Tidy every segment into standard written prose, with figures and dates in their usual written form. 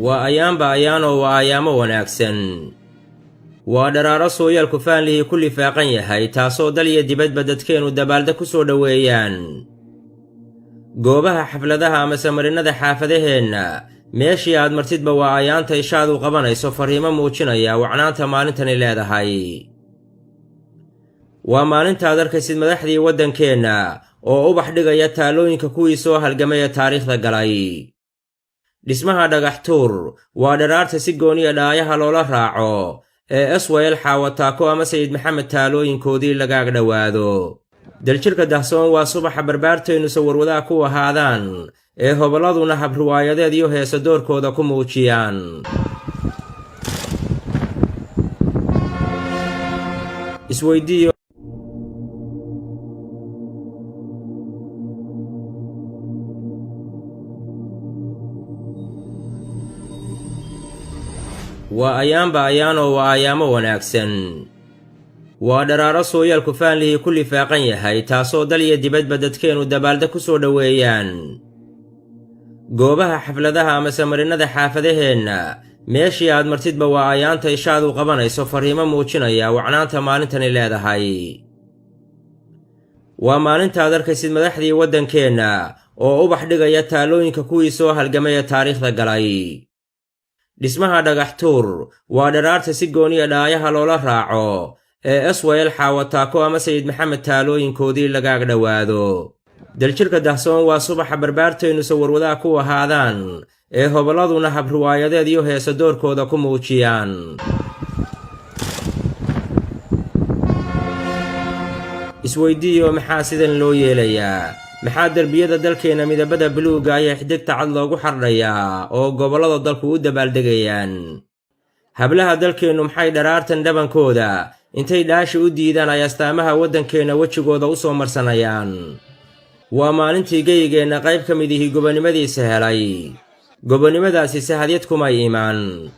وأيام وأيام وناكسن ودرارة سويا الكفان له كل فاقن هاي تاسو دليا دبد بددكين ودبالدا كسو دويان goobaha xafladaha ama samarinada xaafadaheena meeshii aad martidba waa ayaanta ishaadu qabanayso fariimo muujinaya wacnaanta maalintani leedahay waa maalinta aad arkaysid madaxdii waddankeena oo ubax dhigaya taalooyinka kuwii soo halgamay taariikhda galay dhismaha dhagax tuur waa dharaarta si gooniya dhaayaha loola raaco ee Swayl Xaawataako ama Sayid Maxamed taalooyinkoodii lagaag dhawaado daljirka dahsoon waa subaxa barbaartaynu sawirwadaa ku ahaadaan ee hoboladuna hab riwaayadeed iyo heeso doorkooda ku muujiyaan isweydiiyo waa ayaamo wanaagsan waa dharaaro sooyaal kufaan lihi kulli faaqan yahay taasoo daliya dibadba dadkeenu dabaalda ku soo dhoweeyaan goobaha xafladaha ama samarinada xaafadaheena meeshii aad martidba waa ayaanta ishaadu qabanayso fariimo muujinaya wacnaanta maalintani leedahay waa maalinta aad arkaysid madaxdii waddankeena oo ubax dhigaya taalooyinka kuwii soo halgamay taariikhda galay dhismaha dhagax tuur waa dharaarta si gooniya dhaayaha loola raaco ee Swayl Xaawataako ama Sayid Maxamed taalooyinkoodii lagaag dhawaado daljirka dahsoon waa subaxa barbaartaynu sawirwadaa ku ahaadaan ee hoboladuna hab riwaayadeed iyo heeso doorkooda ku muujiyaan isweydiiyo maxaa sidan loo yeelayaa maxaa darbiyada dalkeena midabada buluuga ayaa xiddigta cad loogu xardhayaa oo gobollada dalku u dabaaldegayaan hablaha dalkeenu maxay dharaartan dhabankooda intay dhaashi u diidaan ay astaamaha waddankeena wejigooda u soo marsanayaan waa maalintii geyigeenna qayb ka mid ihi gobonimadiisa helay gobonimadaasi sahadyad kumay imaan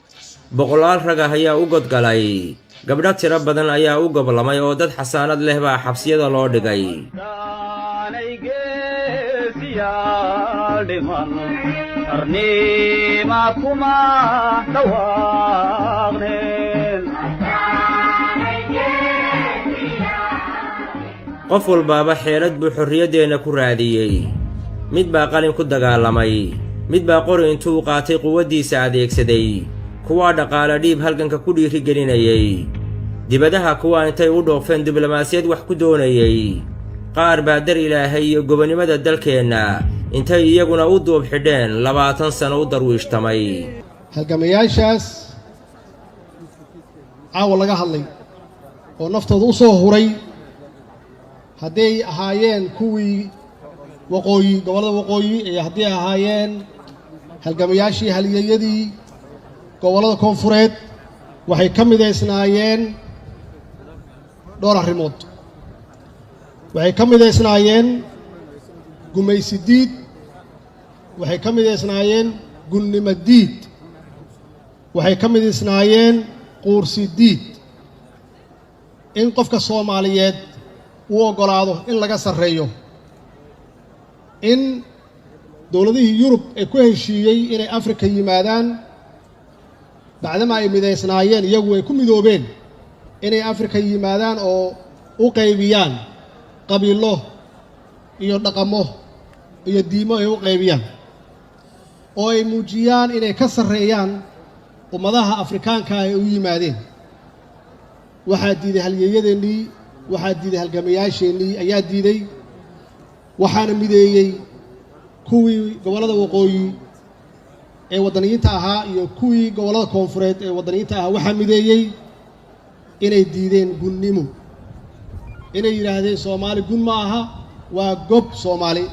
boqolaal rag ah ayaa u godgalay gabdho tiro badan ayaa u goblamay oo dad xasaanad leh baa xabsiyada loo dhigay qof walbaaba xeelad buu xorriyaddeenna ku raadiyey mid baa qalin ku dagaalamay mid baa qori intuu qaatay quwaddiisa adeegsaday kuwaa dhaqaale dhiib halganka ku dhiirigelinayay dibadaha kuwaa intay u dhoofeen diblomaasiyad wax ku doonayay qaar baa dar ilaahay iyo gobonimada dalkeenna intay iyaguna u duub xidheen 20 sano u darwiishtamay halgamayaashaas caawa laga hadlay oo naftooda u soo huray hadday ahaayeen kuwii waqooyi gobollada waqooyi iyo hadday ahaayeen halgamayaashii halyeeyadii gobollada koonfureed waxay ka midaysnaayeen dhowr arrimood waxay ka midaysnaayeen gumaysi diid waxay ka midaysnaayeen gunnimo diid waxay ka midaysnaayeen quursi diid in qofka Soomaaliyeed uu ogolaado in laga sarreeyo in dowladihii Yurub ay ku heshiiyey inay Afrika yimaadaan bacdama ay midaysnaayeen iyagu ay ku midoobeen inay Afrika yimaadaan oo u qaybiyaan qabiilo iyo dhaqamo iyo diimo ay u qaybiyaan oo ay muujiyaan inay ka sarreeyaan ummadaha Afrikaanka ay u yimaadeen waxaa diiday halyeeyadeennii waxaa diiday halgamayaasheennii ayaa diiday waxaana mideeyey kuwii gobollada waqooyi ee waddaniyiinta ahaa iyo kuwii gobollada koonfureed ee waddaniyiinta ahaa waxaa mideeyey inay diideen gunnimo inay yidhaahdeen Soomaali gun ma aha waa gob Soomaali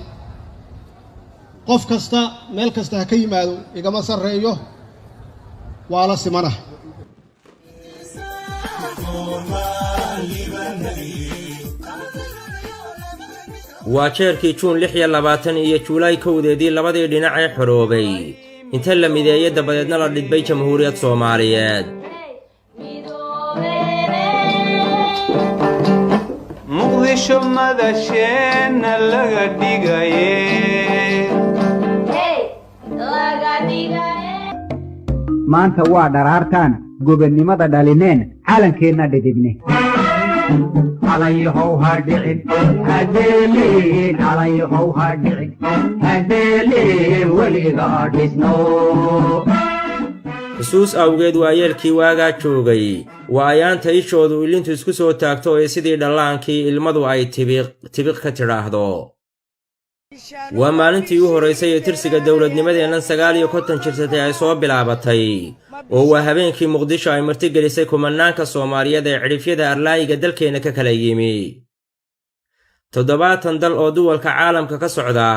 qof kasta meel kasta ha ka yimaado igama sarreeyo waa la simana waa jeerkii Juun 26 iyo Juulaay 1 labadii dhinac ee xoroobay inta la mideeyay dabadeedna la dhidbay Jamhuuriyad Soomaaliyeed muqdisho madasheena laga dhigaye maanta waa dharaartaan gobonnimada dhalineen calankeenna dhidibne عليهو هادعين هديلين عليهو هادعين هديلين وليغا ديسنو xusuus awgeed waa yeelkii waagaa joogay waa ayaanta ishoodu ilintu isku soo taagto ee sidii dhallaankii ilmadu ay tibiq ka tidhaahdo waa maalintii u horraysay ee tirsiga dowladnimadeennan 59 jirsatay ay soo bilaabatay oo waa habeenkii muqdisho ay martigelisay kumanaanka Soomaaliyeed ee cidhifyada arlaayiga dalkeena ka kala yimi 70 dal oo duwalka caalamka ka socda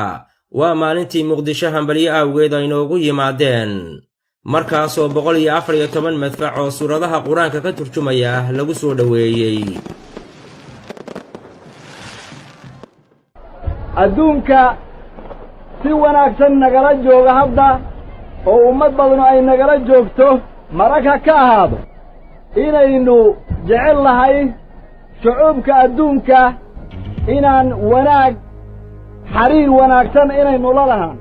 waa maalintii muqdisho hambalyo awgeed ay noogu yimaadeen markaasoo 114 madfac oo suuradaha quraanka ka turjumaya lagu soo dhaweeyay adduunka si wanaagsan nagala jooga hadda oo ummad badan ay nagala joogto maraka ka ahaado inaynu jecel lahay shucuubka adduunka inaan wanaag xariir wanaagsan inaynu la lahaan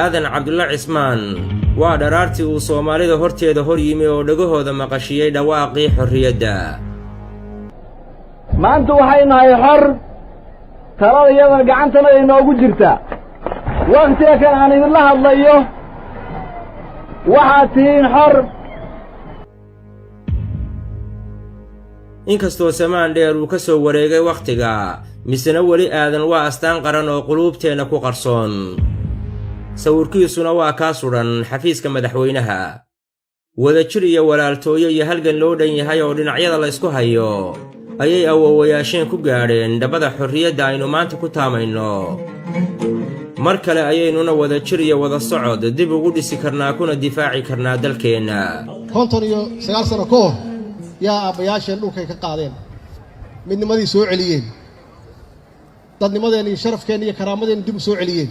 aadan cabdulla cismaan waa dharaartii uu Soomaalida horteeda hor yimi oo dhagahooda maqashiyay dhawaaqii xorriyadda maanta waxay nahay xor talada iyada gacantana ay noogu jirtaa waqtiga kan aan idinla hadlayo waxaad tihiin xor inkastoo samaan dheer uu ka soo wareegay wakhtiga misna weli aadan waa astaan qaran oo quluubteena ku qarsoon sawirkiisuna waa kaa suran xafiiska madaxweynaha wadajir iyo walaaltooyo iyo halgan loo dhan yahay oo dhinacyada la isku hayo ayay awoowayaasheen ku gaadheen dhabada xorriyadda aynu maanta ku taamayno mar kale ayaynuna wadajir iyo wada socod dib ugu dhisi karnaa kuna difaaci karnaa dalkeenna 59 sano ka hor yaa aabbayaasheen dhulkay ka qaadeen midnimadii soo celiyeen dadnimadeen iyo sharafkeen iyo karaamadeen dib u soo celiyeen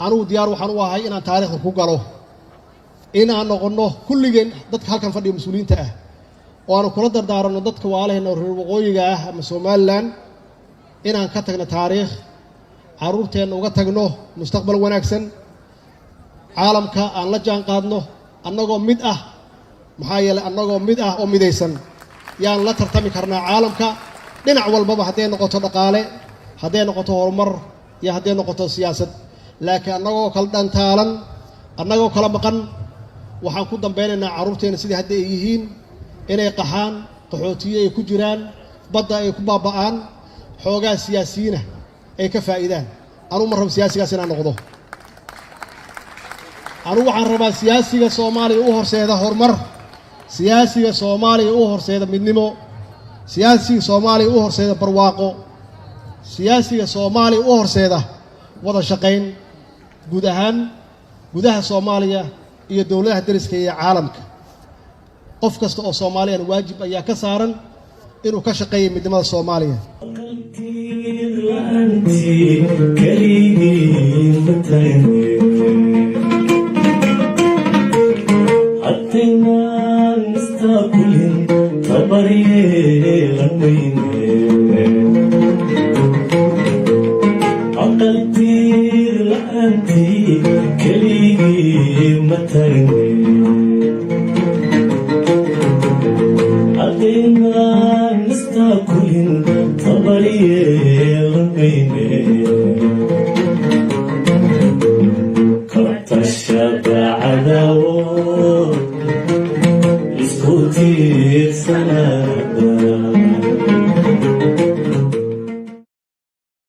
anugu diyaar waxaan u ahay inaan taariikhda ku galo inaan noqonno kulligeen dadka halkan fadhiya mas'uuliyiinta ah oo aanu kula dardaaranno dadka waalaheenna reer waqooyiga ah ama Somaliland inaan ka tagno taariikh caruurteenna uga tagno mustaqbal wanaagsan caalamka aan la jaan qaadno annagoo mid ah maxaa yeelay annagoo mid ah oo midaysan yaan la tartami karnaa caalamka dhinac walbaba hadday noqoto dhaqaale hadday noqoto horumar iyo hadday noqoto siyaasad laakiin annagoo kala dhantaalan annagoo kala maqan waxaan ku dambaynaynaa caruurteena sidii hadda ay yihiin inay qaxaan qaxootiye ay ku jiraan badda ay ku baaba'aan xoogaa siyaasiyiina ay ka faa'iidaan anugu ma rabo siyaasigaas inaan noqdo anugu waxaan rabaa siyaasiga Soomaaliya u horseeda horumar siyaasiga Soomaaliya u horseeda midnimo siyaasiga Soomaaliya u horseeda barwaaqo siyaasiga Soomaaliya u horseeda wada shaqayn guud ahaan gudaha Soomaaliya iyo dawladaha dariska iyo caalamka qof kasta oo Soomaaliyan waajib ayaa ka saaran inuu ka shaqeeyo midnimada Soomaaliya Iskutir sana